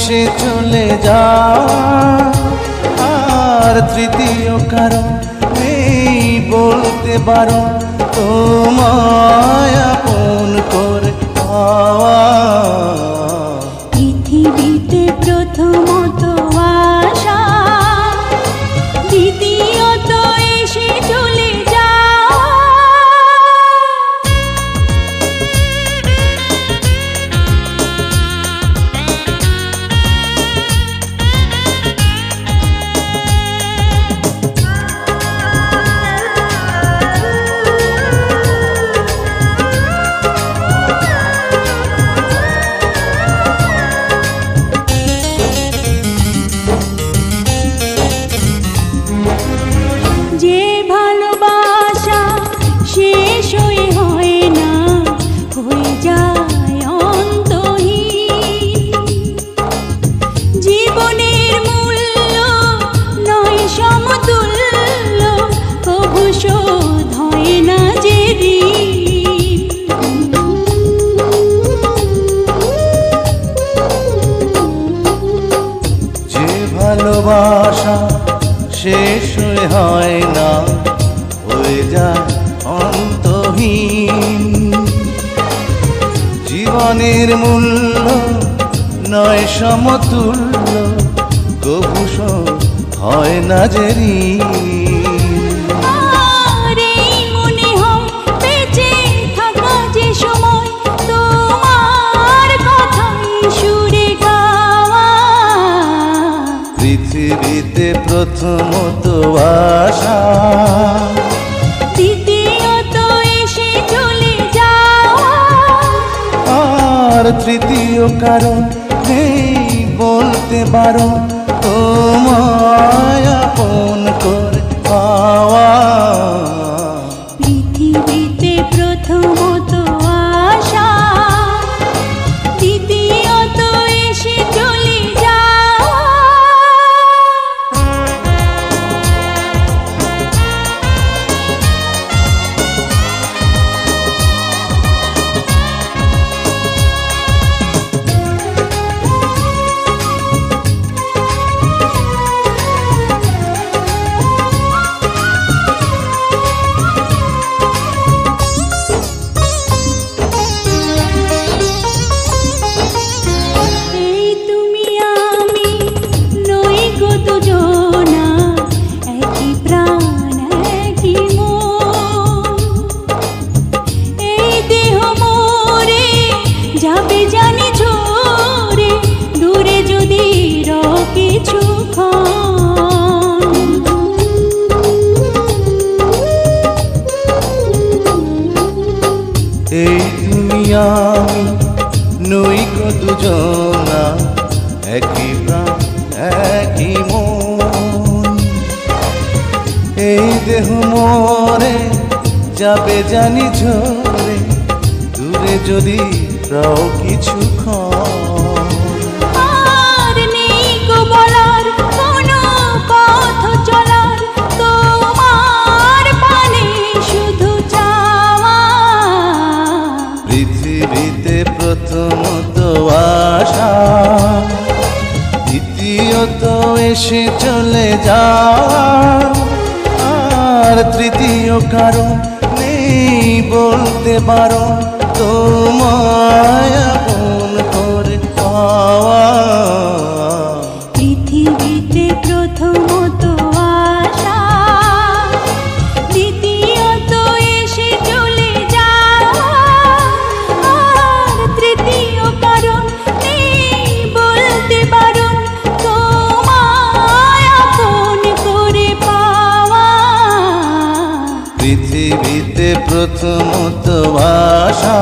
এসে চলে যাওয়া, আর তৃতীয় কারণ নেই বলতে পারো তোমায় আপন করে পাওয়া। পৃথিবীতে প্রথমত আশা, দ্বিতীয়ত এসে চলে যাওয়া। যে ভালোবাসা শেষ হয়ে হয় না, হয়ে যায় অন্তহীন। জীবনের মূল্য নয় সমতুল্য, কভু শোধ হয় না যে ঋণ। যে ভালোবাসা শেষ হয় না, হয়ে যায় অন্তহীন। জীবনের মূল্য নয় সমতুল্য, কভু শোধ হয় না যে ঋণ। আর এই মনে হয় বেঁচে থাকা যে সময়, তোমার কথাই সুরে গাওয়া। পৃথিবীতে প্রথমত আশা, দ্বিতীয়ত এসে চলে যাওয়া। আর তৃতীয় কারণ নেই বলতে পারো তোমায় আপন করে পাওয়া। পৃথিবীতে প্রথমত আশা, দ্বিতীয়ত এসে চলে যাওয়া। এই তুমি আমি নই গো দুজনা, একই প্রাণ একই মন। এই দেহ মোরে যাবে জানি ঝরে, দূরে যদি কিছুক্ষণ। এই তুমি আমি নই গো দুজনা, একই প্রাণ একই মন। এই দেহ মোরে যাবে জানি ঝরে, দূরে যদি রাও কিছুক্ষণ। আর নেই গো বলার কোনো পথ চলার, তোমার পানে শুধু চাওয়া। পৃথিবীতে প্রথমত আশা, দ্বিতীয়ত এসে চলে যাওয়া, আর তৃতীয় কারণ নেই বলতে পারো তোমায় আপন করে পাওয়া। পৃথিবীতে প্রথমত আশা, দ্বিতীয়ত এসে চলে যাওয়া, আর তৃতীয় কারণ নেই বলতে পারো তোমায় আপন করে পাওয়া। পৃথিবীতে প্রথমত আশা,